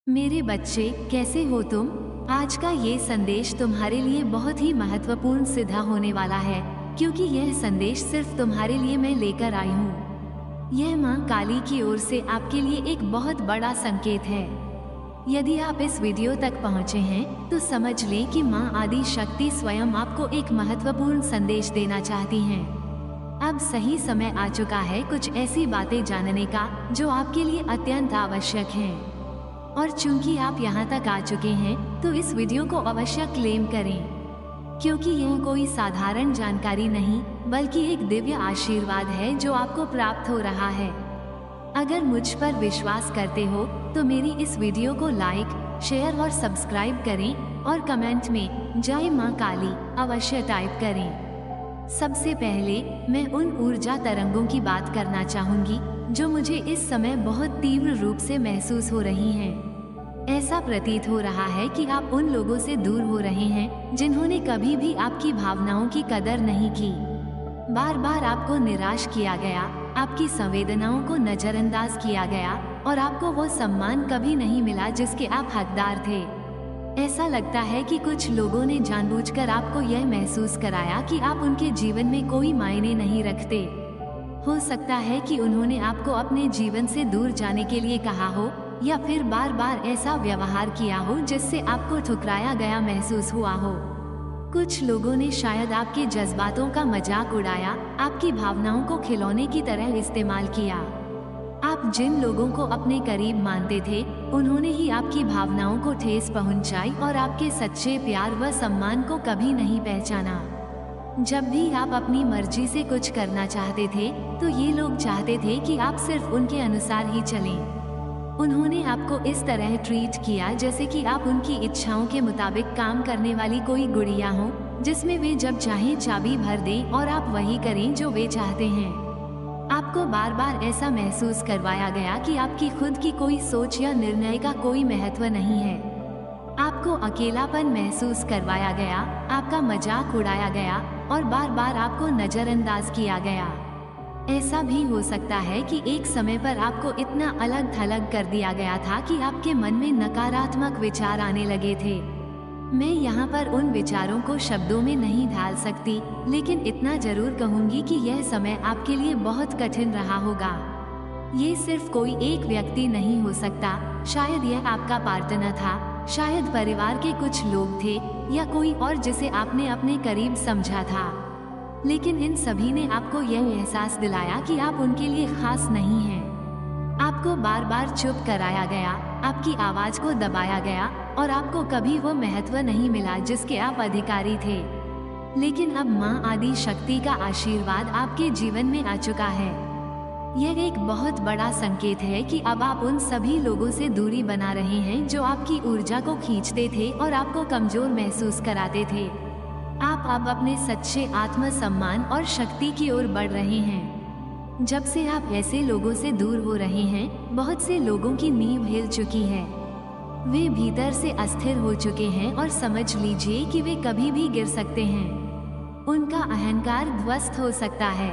मेरे बच्चे, कैसे हो तुम? आज का ये संदेश तुम्हारे लिए बहुत ही महत्वपूर्ण सिद्ध होने वाला है, क्योंकि यह संदेश सिर्फ तुम्हारे लिए मैं लेकर आई हूँ। यह माँ काली की ओर से आपके लिए एक बहुत बड़ा संकेत है। यदि आप इस वीडियो तक पहुँचे हैं, तो समझ लें कि माँ आदि शक्ति स्वयं आपको एक महत्वपूर्ण संदेश देना चाहती हैं। अब सही समय आ चुका है कुछ ऐसी बातें जानने का जो आपके लिए अत्यंत आवश्यक हैं। और चूंकि आप यहाँ तक आ चुके हैं, तो इस वीडियो को अवश्य क्लेम करें, क्योंकि यह कोई साधारण जानकारी नहीं, बल्कि एक दिव्य आशीर्वाद है जो आपको प्राप्त हो रहा है। अगर मुझ पर विश्वास करते हो, तो मेरी इस वीडियो को लाइक, शेयर और सब्सक्राइब करें और कमेंट में जय माँ काली अवश्य टाइप करें। सबसे पहले मैं उन ऊर्जा तरंगों की बात करना चाहूंगी जो मुझे इस समय बहुत तीव्र रूप से महसूस हो रही हैं। ऐसा प्रतीत हो रहा है कि आप उन लोगों से दूर हो रहे हैं जिन्होंने कभी भी आपकी भावनाओं की कदर नहीं की। बार बार आपको निराश किया गया, आपकी संवेदनाओं को नजरअंदाज किया गया और आपको वो सम्मान कभी नहीं मिला जिसके आप हकदार थे। ऐसा लगता है कि कुछ लोगों ने जानबूझकर आपको यह महसूस कराया कि आप उनके जीवन में कोई मायने नहीं रखते। हो सकता है कि उन्होंने आपको अपने जीवन से दूर जाने के लिए कहा हो, या फिर बार बार ऐसा व्यवहार किया हो जिससे आपको ठुकराया गया महसूस हुआ हो। कुछ लोगों ने शायद आपके जज्बातों का मजाक उड़ाया, आपकी भावनाओं को खिलौने की तरह इस्तेमाल किया। आप जिन लोगों को अपने करीब मानते थे, उन्होंने ही आपकी भावनाओं को ठेस पहुंचाई और आपके सच्चे प्यार व सम्मान को कभी नहीं पहचाना। जब भी आप अपनी मर्जी से कुछ करना चाहते थे, तो ये लोग चाहते थे कि आप सिर्फ उनके अनुसार ही चलें। उन्होंने आपको इस तरह ट्रीट किया जैसे कि आप उनकी इच्छाओं के मुताबिक काम करने वाली कोई गुड़िया हो, जिसमें वे जब चाहें चाबी भर दें और आप वही करें जो वे चाहते हैं। आपको बार बार ऐसा महसूस करवाया गया कि आपकी खुद की कोई सोच या निर्णय का कोई महत्व नहीं है। आपको अकेलापन महसूस करवाया गया, आपका मजाक उड़ाया गया और बार बार आपको नजरअंदाज किया गया। ऐसा भी हो सकता है कि एक समय पर आपको इतना अलग थलग कर दिया गया था कि आपके मन में नकारात्मक विचार आने लगे थे। मैं यहाँ पर उन विचारों को शब्दों में नहीं ढाल सकती, लेकिन इतना जरूर कहूँगी कि यह समय आपके लिए बहुत कठिन रहा होगा। ये सिर्फ कोई एक व्यक्ति नहीं हो सकता, शायद यह आपका पार्टनर था, शायद परिवार के कुछ लोग थे, या कोई और जिसे आपने अपने करीब समझा था। लेकिन इन सभी ने आपको यह एहसास दिलाया कि आप उनके लिए खास नहीं हैं। आपको बार बार चुप कराया गया, आपकी आवाज को दबाया गया और आपको कभी वो महत्व नहीं मिला जिसके आप अधिकारी थे। लेकिन अब माँ आदि शक्ति का आशीर्वाद आपके जीवन में आ चुका है। यह एक बहुत बड़ा संकेत है कि अब आप उन सभी लोगों से दूरी बना रहे हैं जो आपकी ऊर्जा को खींचते थे और आपको कमजोर महसूस कराते थे। आप अब अपने सच्चे आत्मसम्मान और शक्ति की ओर बढ़ रहे हैं। जब से आप ऐसे लोगों से दूर हो रहे हैं, बहुत से लोगों की नींव हिल चुकी है। वे भीतर से अस्थिर हो चुके हैं और समझ लीजिए कि वे कभी भी गिर सकते हैं। उनका अहंकार ध्वस्त हो सकता है।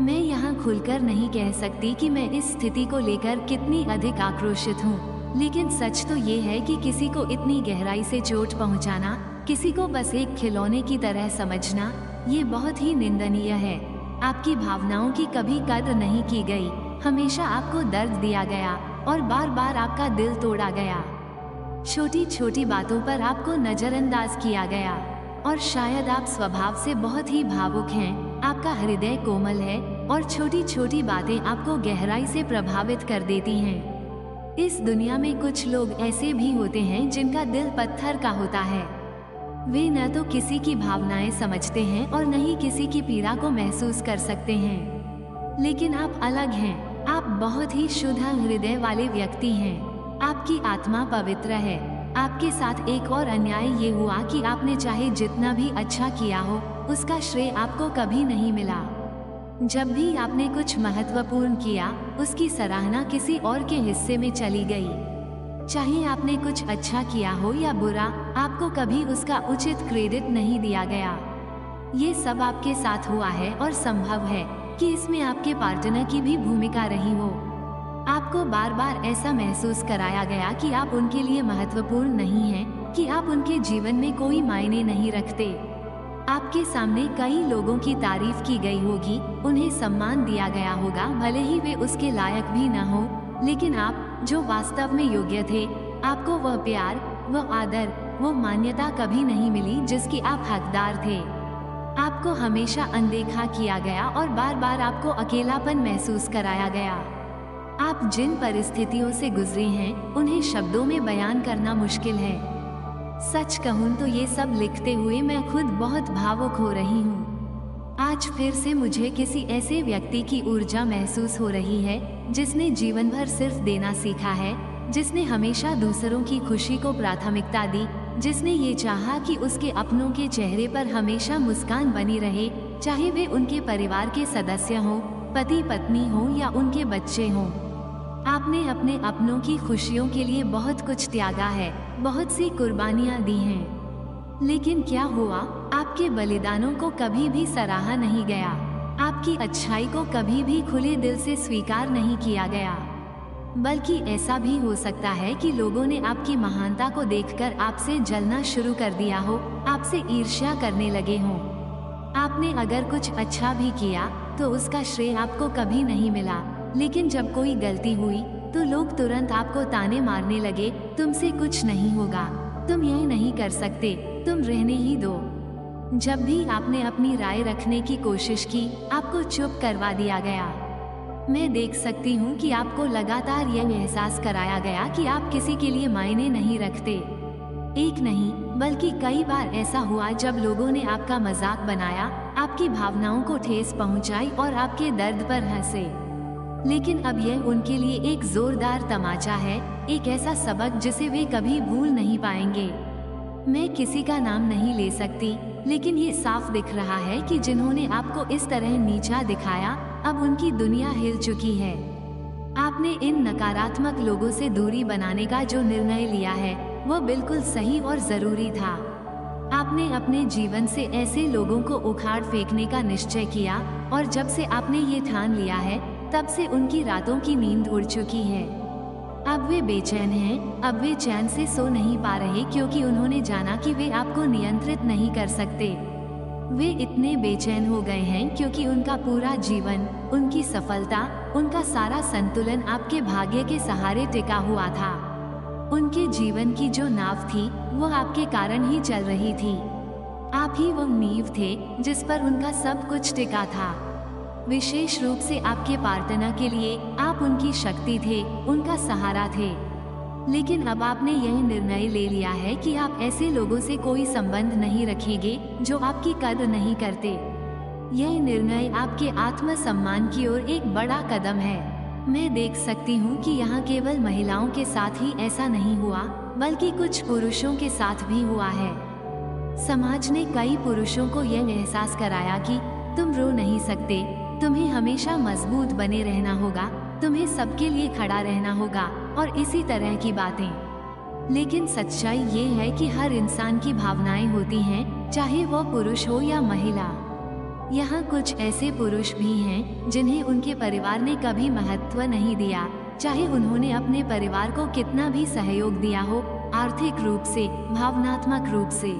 मैं यहाँ खुलकर नहीं कह सकती कि मैं इस स्थिति को लेकर कितनी अधिक आक्रोशित हूँ, लेकिन सच तो ये है कि किसी को इतनी गहराई से चोट पहुँचाना, किसी को बस एक खिलौने की तरह समझना, ये बहुत ही निंदनीय है। आपकी भावनाओं की कभी कद्र नहीं की गई, हमेशा आपको दर्द दिया गया और बार बार आपका दिल तोड़ा गया। छोटी छोटी बातों पर आपको नजरअंदाज किया गया और शायद आप स्वभाव से बहुत ही भावुक हैं, आपका हृदय कोमल है और छोटी छोटी बातें आपको गहराई से प्रभावित कर देती हैं। इस दुनिया में कुछ लोग ऐसे भी होते हैं जिनका दिल पत्थर का होता है। वे न तो किसी की भावनाएं समझते हैं और न ही किसी की पीड़ा को महसूस कर सकते हैं। लेकिन आप अलग हैं, आप बहुत ही शुद्ध हृदय वाले व्यक्ति हैं। आपकी आत्मा पवित्र है। आपके साथ एक और अन्याय ये हुआ कि आपने चाहे जितना भी अच्छा किया हो, उसका श्रेय आपको कभी नहीं मिला। जब भी आपने कुछ महत्वपूर्ण किया, उसकी सराहना किसी और के हिस्से में चली गई। चाहे आपने कुछ अच्छा किया हो या बुरा, आपको कभी उसका उचित क्रेडिट नहीं दिया गया। ये सब आपके साथ हुआ है और संभव है कि इसमें आपके पार्टनर की भी भूमिका रही हो। आपको बार बार ऐसा महसूस कराया गया कि आप उनके लिए महत्वपूर्ण नहीं हैं, कि आप उनके जीवन में कोई मायने नहीं रखते। आपके सामने कई लोगों की तारीफ की गई होगी, उन्हें सम्मान दिया गया होगा, भले ही वे उसके लायक भी न हो, लेकिन आप जो वास्तव में योग्य थे, आपको वह प्यार, वह आदर, वो मान्यता कभी नहीं मिली जिसकी आप हकदार थे। आपको हमेशा अनदेखा किया गया और बार बार आपको अकेलापन महसूस कराया गया। आप जिन परिस्थितियों से गुजरे हैं, उन्हें शब्दों में बयान करना मुश्किल है। सच कहूँ तो ये सब लिखते हुए मैं खुद बहुत भावुक हो रही हूँ। आज फिर से मुझे किसी ऐसे व्यक्ति की ऊर्जा महसूस हो रही है जिसने जीवन भर सिर्फ देना सीखा है, जिसने हमेशा दूसरों की खुशी को प्राथमिकता दी, जिसने ये चाहा कि उसके अपनों के चेहरे पर हमेशा मुस्कान बनी रहे, चाहे वे उनके परिवार के सदस्य हों, पति पत्नी हों या उनके बच्चे हों। आपने अपने अपनों की खुशियों के लिए बहुत कुछ त्यागा है, बहुत सी कुर्बानियां दी हैं। लेकिन क्या हुआ? आपके बलिदानों को कभी भी सराहा नहीं गया। आपकी अच्छाई को कभी भी खुले दिल से स्वीकार नहीं किया गया। बल्कि ऐसा भी हो सकता है कि लोगों ने आपकी महानता को देखकर आपसे जलना शुरू कर दिया हो, आपसे ईर्ष्या करने लगे हों। आपने अगर कुछ अच्छा भी किया तो उसका श्रेय आपको कभी नहीं मिला, लेकिन जब कोई गलती हुई तो लोग तुरंत आपको ताने मारने लगे, तुमसे कुछ नहीं होगा, तुम यह नहीं कर सकते, तुम रहने ही दो। जब भी आपने अपनी राय रखने की कोशिश की, आपको चुप करवा दिया गया। मैं देख सकती हूँ कि आपको लगातार यह एहसास कराया गया कि आप किसी के लिए मायने नहीं रखते। एक नहीं बल्कि कई बार ऐसा हुआ जब लोगों ने आपका मजाक बनाया, आपकी भावनाओं को ठेस पहुँचाई और आपके दर्द पर हंसे। लेकिन अब यह उनके लिए एक जोरदार तमाचा है, एक ऐसा सबक जिसे वे कभी भूल नहीं पाएंगे। मैं किसी का नाम नहीं ले सकती, लेकिन ये साफ दिख रहा है कि जिन्होंने आपको इस तरह नीचा दिखाया, अब उनकी दुनिया हिल चुकी है। आपने इन नकारात्मक लोगों से दूरी बनाने का जो निर्णय लिया है, वो बिल्कुल सही और जरूरी था। आपने अपने जीवन से ऐसे लोगों को उखाड़ फेंकने का निश्चय किया, और जब से आपने ये ठान लिया है, तब से उनकी रातों की नींद उड़ चुकी है। अब वे बेचैन हैं, अब वे चैन से सो नहीं पा रहे, क्योंकि उन्होंने जाना कि वे आपको नियंत्रित नहीं कर सकते। वे इतने बेचैन हो गए हैं क्योंकि उनका पूरा जीवन, उनकी सफलता, उनका सारा संतुलन आपके भाग्य के सहारे टिका हुआ था। उनके जीवन की जो नाव थी, वो आपके कारण ही चल रही थी। आप ही वो नींव थे जिस पर उनका सब कुछ टिका था। विशेष रूप से आपके पार्टनर के लिए आप उनकी शक्ति थे, उनका सहारा थे। लेकिन अब आपने यह निर्णय ले लिया है कि आप ऐसे लोगों से कोई संबंध नहीं रखेंगे जो आपकी कदर नहीं करते। यह निर्णय आपके आत्मसम्मान की ओर एक बड़ा कदम है। मैं देख सकती हूँ कि यहाँ केवल महिलाओं के साथ ही ऐसा नहीं हुआ, बल्कि कुछ पुरुषों के साथ भी हुआ है। समाज ने कई पुरुषों को यह एहसास कराया कि तुम रो नहीं सकते, तुम्हें हमेशा मजबूत बने रहना होगा, तुम्हें सबके लिए खड़ा रहना होगा, और इसी तरह की बातें। लेकिन सच्चाई ये है कि हर इंसान की भावनाएं होती हैं, चाहे वो पुरुष हो या महिला। यहाँ कुछ ऐसे पुरुष भी हैं जिन्हें उनके परिवार ने कभी महत्व नहीं दिया, चाहे उन्होंने अपने परिवार को कितना भी सहयोग दिया हो, आर्थिक रूप से, भावनात्मक रूप से।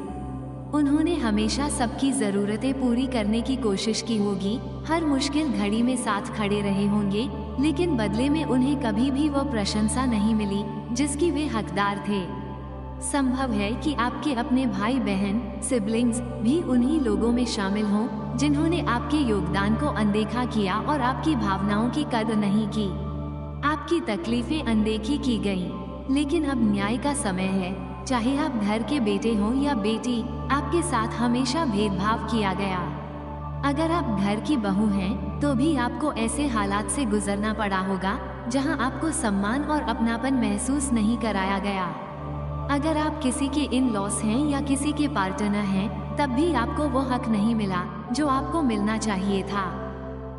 उन्होंने हमेशा सबकी जरूरतें पूरी करने की कोशिश की होगी, हर मुश्किल घड़ी में साथ खड़े रहे होंगे, लेकिन बदले में उन्हें कभी भी वो प्रशंसा नहीं मिली जिसकी वे हकदार थे। संभव है कि आपके अपने भाई बहन, सिबलिंग्स भी उन्हीं लोगों में शामिल हों जिन्होंने आपके योगदान को अनदेखा किया और आपकी भावनाओं की कदर नहीं की। आपकी तकलीफें अनदेखी की गईं, लेकिन अब न्याय का समय है। चाहे आप घर के बेटे हों या बेटी, आपके साथ हमेशा भेदभाव किया गया। अगर आप घर की बहू हैं, तो भी आपको ऐसे हालात से गुजरना पड़ा होगा जहां आपको सम्मान और अपनापन महसूस नहीं कराया गया। अगर आप किसी के इन लॉस हैं या किसी के पार्टनर हैं, तब भी आपको वो हक नहीं मिला जो आपको मिलना चाहिए था।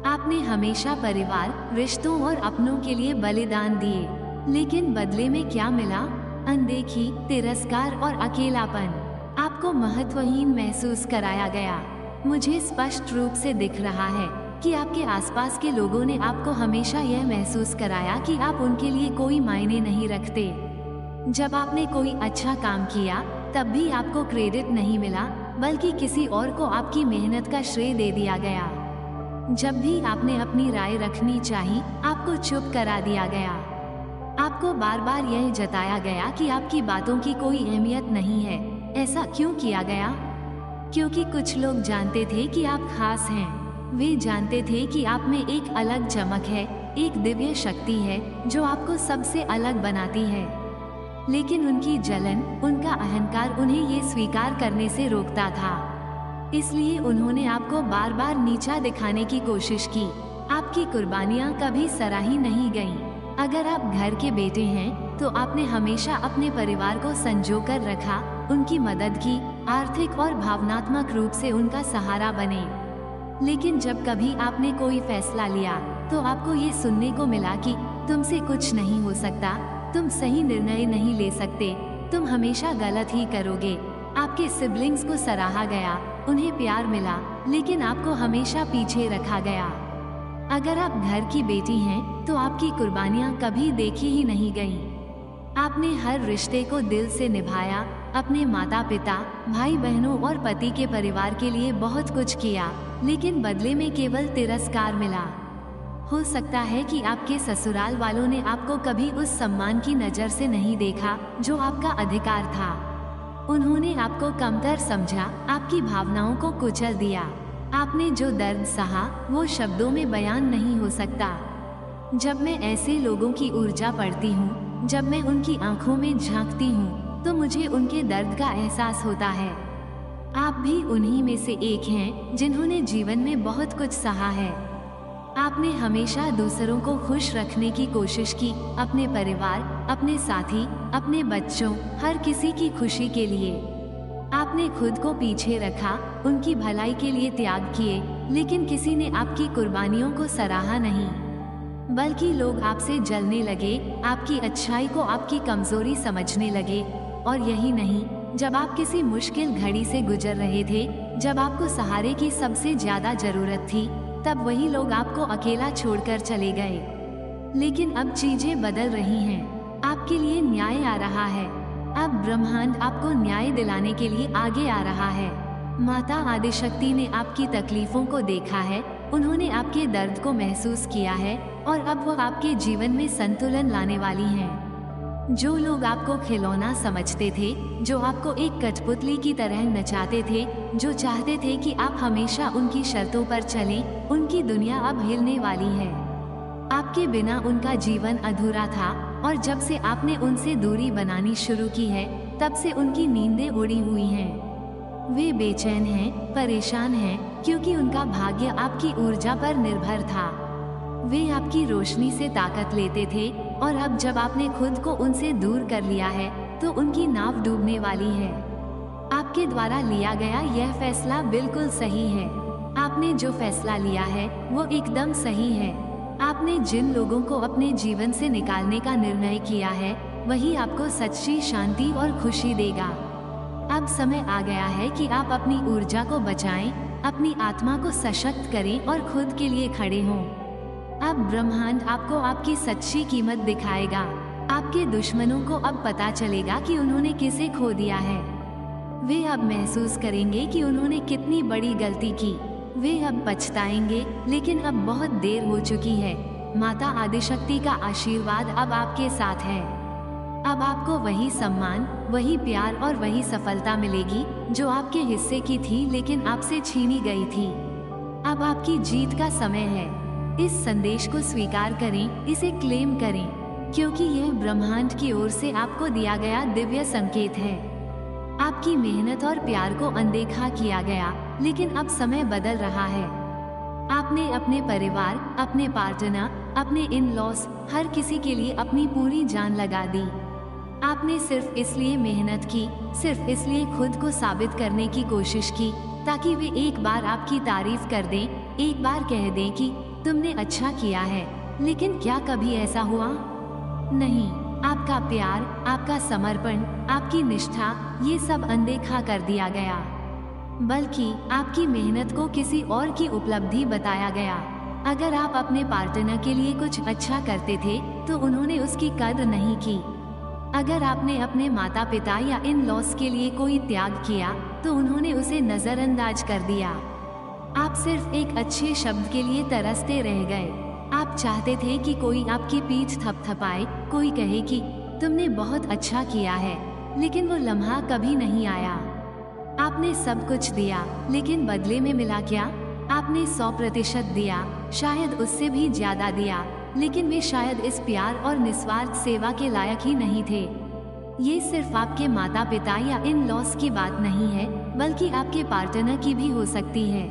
आपने हमेशा परिवार, रिश्तों और अपनों के लिए बलिदान दिए, लेकिन बदले में क्या मिला? अनदेखी, तिरस्कार और अकेलापन। आपको महत्वहीन महसूस कराया गया। मुझे स्पष्ट रूप से दिख रहा है कि आपके आसपास के लोगों ने आपको हमेशा यह महसूस कराया कि आप उनके लिए कोई मायने नहीं रखते। जब आपने कोई अच्छा काम किया तब भी आपको क्रेडिट नहीं मिला, बल्कि किसी और को आपकी मेहनत का श्रेय दे दिया गया। जब भी आपने अपनी राय रखनी चाही, आपको चुप करा दिया गया। आपको बार बार यह जताया गया कि आपकी बातों की कोई अहमियत नहीं है। ऐसा क्यों किया गया? क्योंकि कुछ लोग जानते थे कि आप खास हैं। वे जानते थे कि आप में एक अलग चमक है, एक दिव्य शक्ति है जो आपको सबसे अलग बनाती है। लेकिन उनकी जलन, उनका अहंकार उन्हें ये स्वीकार करने से रोकता था। इसलिए उन्होंने आपको बार बार नीचा दिखाने की कोशिश की। आपकी कुर्बानियां कभी सराही नहीं गईं। अगर आप घर के बेटे हैं तो आपने हमेशा अपने परिवार को संजो कर रखा, उनकी मदद की, आर्थिक और भावनात्मक रूप से उनका सहारा बने। लेकिन जब कभी आपने कोई फैसला लिया तो आपको ये सुनने को मिला कि तुमसे कुछ नहीं हो सकता, तुम सही निर्णय नहीं ले सकते, तुम हमेशा गलत ही करोगे। आपके सिबलिंग्स को सराहा गया, उन्हें प्यार मिला, लेकिन आपको हमेशा पीछे रखा गया। अगर आप घर की बेटी हैं तो आपकी कुर्बानियां कभी देखी ही नहीं गईं। आपने हर रिश्ते को दिल से निभाया, अपने माता पिता, भाई बहनों और पति के परिवार के लिए बहुत कुछ किया, लेकिन बदले में केवल तिरस्कार मिला। हो सकता है कि आपके ससुराल वालों ने आपको कभी उस सम्मान की नज़र से नहीं देखा जो आपका अधिकार था। उन्होंने आपको कमतर समझा, आपकी भावनाओं को कुचल दिया। आपने जो दर्द सहा वो शब्दों में बयान नहीं हो सकता। जब मैं ऐसे लोगों की ऊर्जा पढ़ती हूँ, जब मैं उनकी आंखों में झांकती हूँ, तो मुझे उनके दर्द का एहसास होता है। आप भी उन्हीं में से एक हैं जिन्होंने जीवन में बहुत कुछ सहा है। आपने हमेशा दूसरों को खुश रखने की कोशिश की, अपने परिवार, अपने साथी, अपने बच्चों, हर किसी की खुशी के लिए। आपने खुद को पीछे रखा, उनकी भलाई के लिए त्याग किए, लेकिन किसी ने आपकी कुर्बानियों को सराहा नहीं। बल्कि लोग आपसे जलने लगे, आपकी अच्छाई को आपकी कमजोरी समझने लगे। और यही नहीं, जब आप किसी मुश्किल घड़ी से गुजर रहे थे, जब आपको सहारे की सबसे ज्यादा जरूरत थी, तब वही लोग आपको अकेला छोड़कर चले गए। लेकिन अब चीजें बदल रही हैं। आपके लिए न्याय आ रहा है। अब ब्रह्मांड आपको न्याय दिलाने के लिए आगे आ रहा है। माता आदिशक्ति ने आपकी तकलीफों को देखा है, उन्होंने आपके दर्द को महसूस किया है और अब वो आपके जीवन में संतुलन लाने वाली हैं। जो लोग आपको खिलौना समझते थे, जो आपको एक कठपुतली की तरह नचाते थे, जो चाहते थे कि आप हमेशा उनकी शर्तों पर चलें, उनकी दुनिया अब हिलने वाली है। आपके बिना उनका जीवन अधूरा था और जब से आपने उनसे दूरी बनानी शुरू की है, तब से उनकी नींदें उड़ी हुई हैं। वे बेचैन हैं, परेशान हैं, क्योंकि उनका भाग्य आपकी ऊर्जा पर निर्भर था। वे आपकी रोशनी से ताकत लेते थे और अब जब आपने खुद को उनसे दूर कर लिया है, तो उनकी नाव डूबने वाली है। आपके द्वारा लिया गया यह फैसला बिल्कुल सही है। आपने जो फैसला लिया है वो एकदम सही है। आपने जिन लोगों को अपने जीवन से निकालने का निर्णय किया है, वही आपको सच्ची शांति और खुशी देगा। अब समय आ गया है कि आप अपनी ऊर्जा को बचाएं, अपनी आत्मा को सशक्त करें और खुद के लिए खड़े हों। अब ब्रह्मांड आपको आपकी सच्ची कीमत दिखाएगा। आपके दुश्मनों को अब पता चलेगा कि उन्होंने किसे खो दिया है। वे अब महसूस करेंगे कि उन्होंने कितनी बड़ी गलती की। वे अब पछताएंगे, लेकिन अब बहुत देर हो चुकी है। माता आदिशक्ति का आशीर्वाद अब आपके साथ है। अब आपको वही सम्मान, वही प्यार और वही सफलता मिलेगी जो आपके हिस्से की थी, लेकिन आपसे छीनी गई थी। अब आपकी जीत का समय है। इस संदेश को स्वीकार करें, इसे क्लेम करें, क्योंकि यह ब्रह्मांड की ओर से आपको दिया गया दिव्य संकेत है। आपकी मेहनत और प्यार को अनदेखा किया गया, लेकिन अब समय बदल रहा है। आपने अपने परिवार, अपने पार्टनर, अपने इन-लॉज, हर किसी के लिए अपनी पूरी जान लगा दी। आपने सिर्फ इसलिए मेहनत की, सिर्फ इसलिए खुद को साबित करने की कोशिश की, ताकि वे एक बार आपकी तारीफ कर दें, एक बार कह दें कि तुमने अच्छा किया है। लेकिन क्या कभी ऐसा हुआ? नहीं। आपका प्यार, आपका समर्पण, आपकी निष्ठा, ये सब अनदेखा कर दिया गया। बल्कि आपकी मेहनत को किसी और की उपलब्धि बताया गया। अगर आप अपने पार्टनर के लिए कुछ अच्छा करते थे तो उन्होंने उसकी कद्र नहीं की। अगर आपने अपने माता पिता या इन लॉस के लिए कोई त्याग किया तो उन्होंने उसे नजरअंदाज कर दिया। आप सिर्फ एक अच्छे शब्द के लिए तरसते रह गए। आप चाहते थे कि कोई आपकी पीठ थपथपाए, कोई कहे कि तुमने बहुत अच्छा किया है, लेकिन वो लम्हा कभी नहीं आया। आपने सब कुछ दिया, लेकिन बदले में मिला क्या? आपने 100% दिया, शायद उससे भी ज्यादा दिया, लेकिन वे शायद इस प्यार और निस्वार्थ सेवा के लायक ही नहीं थे। ये सिर्फ आपके माता पिता या इन लॉस की बात नहीं है, बल्कि आपके पार्टनर की भी हो सकती है।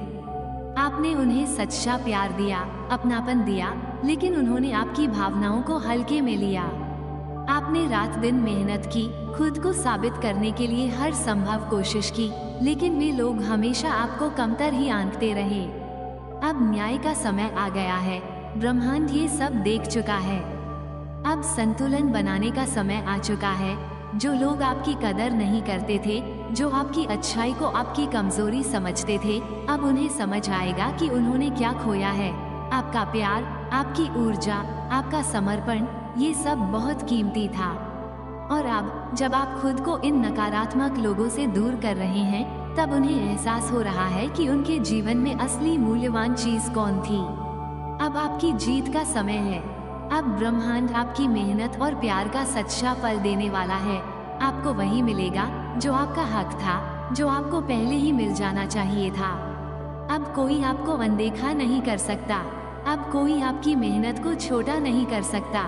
आपने उन्हें सच्चा प्यार दिया, अपनापन दिया, लेकिन उन्होंने आपकी भावनाओं को हल्के में लिया। आपने रात दिन मेहनत की, खुद को साबित करने के लिए हर संभव कोशिश की, लेकिन वे लोग हमेशा आपको कमतर ही आंकते रहे। अब न्याय का समय आ गया है। ब्रह्मांड ये सब देख चुका है। अब संतुलन बनाने का समय आ चुका है। जो लोग आपकी कदर नहीं करते थे, जो आपकी अच्छाई को आपकी कमजोरी समझते थे, अब उन्हें समझ आएगा कि उन्होंने क्या खोया है। आपका प्यार, आपकी ऊर्जा, आपका समर्पण, ये सब बहुत कीमती था। और अब जब आप खुद को इन नकारात्मक लोगों से दूर कर रहे हैं, तब उन्हें एहसास हो रहा है कि उनके जीवन में असली मूल्यवान चीज कौन थी। अब आपकी जीत का समय है। अब ब्रह्मांड आपकी मेहनत और प्यार का सच्चा फल देने वाला है। आपको वही मिलेगा जो आपका हक था, जो आपको पहले ही मिल जाना चाहिए था। अब कोई आपको अनदेखा नहीं कर सकता। अब कोई आपकी मेहनत को छोटा नहीं कर सकता।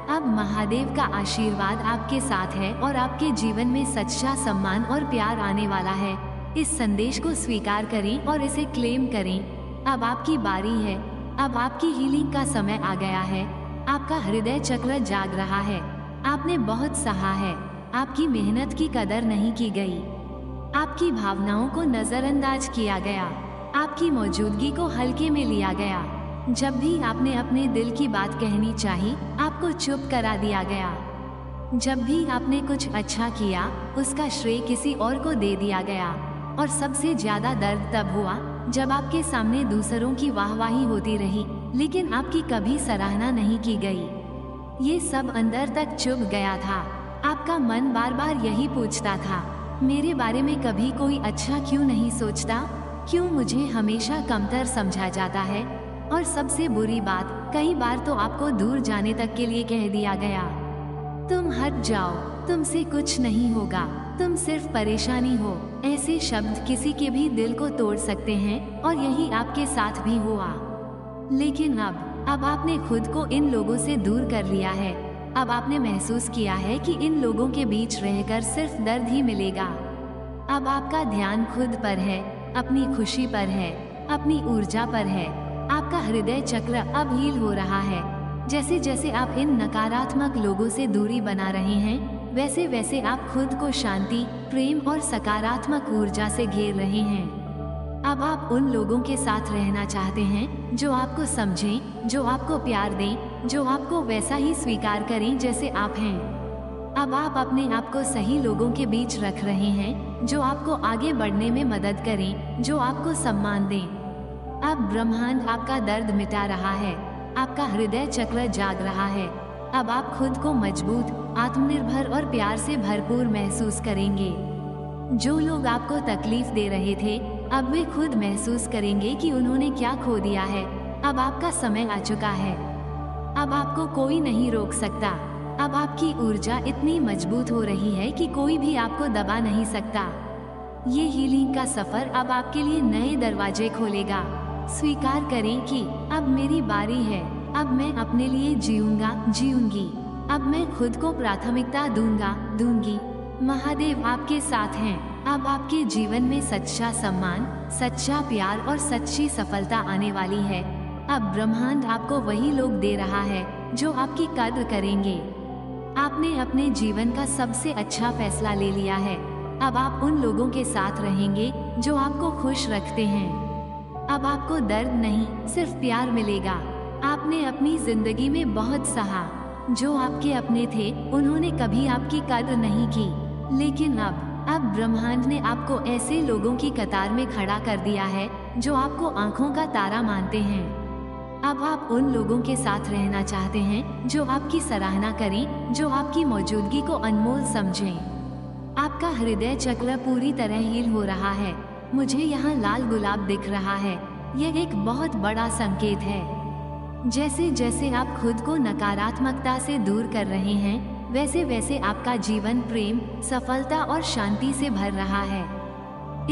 अब महादेव का आशीर्वाद आपके साथ है और आपके जीवन में सच्चा सम्मान और प्यार आने वाला है। इस संदेश को स्वीकार करें और इसे क्लेम करें। अब आपकी बारी है। अब आपकी हीलिंग का समय आ गया है। आपका हृदय चक्र जाग रहा है। आपने बहुत सहा है। आपकी मेहनत की कदर नहीं की गई। आपकी भावनाओं को नजरअंदाज किया गया। आपकी मौजूदगी को हल्के में लिया गया। जब भी आपने अपने दिल की बात कहनी चाही, आपको चुप करा दिया गया। जब भी आपने कुछ अच्छा किया, उसका श्रेय किसी और को दे दिया गया। और सबसे ज्यादा दर्द तब हुआ जब आपके सामने दूसरों की वाहवाही होती रही, लेकिन आपकी कभी सराहना नहीं की गई। ये सब अंदर तक चुभ गया था। आपका मन बार बार यही पूछता था, मेरे बारे में कभी कोई अच्छा क्यों नहीं सोचता? क्यों मुझे हमेशा कमतर समझा जाता है? और सबसे बुरी बात, कई बार तो आपको दूर जाने तक के लिए कह दिया गया। तुम हट जाओ, तुमसे कुछ नहीं होगा, तुम सिर्फ परेशानी हो। ऐसे शब्द किसी के भी दिल को तोड़ सकते हैं और यही आपके साथ भी हुआ। लेकिन अब आपने खुद को इन लोगों से दूर कर लिया है। अब आपने महसूस किया है कि इन लोगों के बीच रहकर सिर्फ दर्द ही मिलेगा। अब आपका ध्यान खुद पर है, अपनी खुशी पर है, अपनी ऊर्जा पर है। आपका हृदय चक्र अब हील हो रहा है। जैसे जैसे आप इन नकारात्मक लोगों से दूरी बना रहे हैं, वैसे वैसे आप खुद को शांति, प्रेम और सकारात्मक ऊर्जा से घेर रहे हैं। अब आप उन लोगों के साथ रहना चाहते हैं जो आपको समझें, जो आपको प्यार दें, जो आपको वैसा ही स्वीकार करें जैसे आप हैं। अब आप अपने आप को सही लोगों के बीच रख रहे हैं, जो आपको आगे बढ़ने में मदद करें, जो आपको सम्मान दें। अब ब्रह्मांड आपका दर्द मिटा रहा है। आपका हृदय चक्र जाग रहा है। अब आप खुद को मजबूत, आत्मनिर्भर और प्यार से भरपूर महसूस करेंगे। जो लोग आपको तकलीफ दे रहे थे, अब वे खुद महसूस करेंगे कि उन्होंने क्या खो दिया है। अब आपका समय आ चुका है। अब आपको कोई नहीं रोक सकता। अब आपकी ऊर्जा इतनी मजबूत हो रही है कि कोई भी आपको दबा नहीं सकता। ये हीलिंग का सफर अब आपके लिए नए दरवाजे खोलेगा। स्वीकार करें कि अब मेरी बारी है। अब मैं अपने लिए जीऊंगी। अब मैं खुद को प्राथमिकता दूंगी। महादेव आपके साथ हैं। अब आपके जीवन में सच्चा सम्मान, सच्चा प्यार और सच्ची सफलता आने वाली है। अब ब्रह्मांड आपको वही लोग दे रहा है जो आपकी कद्र करेंगे। आपने अपने जीवन का सबसे अच्छा फैसला ले लिया है। अब आप उन लोगों के साथ रहेंगे जो आपको खुश रखते हैं। अब आपको दर्द नहीं, सिर्फ प्यार मिलेगा। आपने अपनी जिंदगी में बहुत सहा। जो आपके अपने थे, उन्होंने कभी आपकी कद्र नहीं की, लेकिन अब ब्रह्मांड ने आपको ऐसे लोगों की कतार में खड़ा कर दिया है जो आपको आंखों का तारा मानते हैं। अब आप उन लोगों के साथ रहना चाहते हैं जो आपकी सराहना करें, जो आपकी मौजूदगी को अनमोल समझें। आपका हृदय चक्र पूरी तरह हील हो रहा है। मुझे यहाँ लाल गुलाब दिख रहा है। यह एक बहुत बड़ा संकेत है। जैसे जैसे आप खुद को नकारात्मकता से दूर कर रहे हैं, वैसे वैसे आपका जीवन प्रेम, सफलता और शांति से भर रहा है।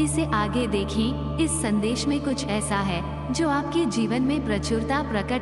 इसे आगे देखें। इस संदेश में कुछ ऐसा है जो आपके जीवन में प्रचुरता प्रकट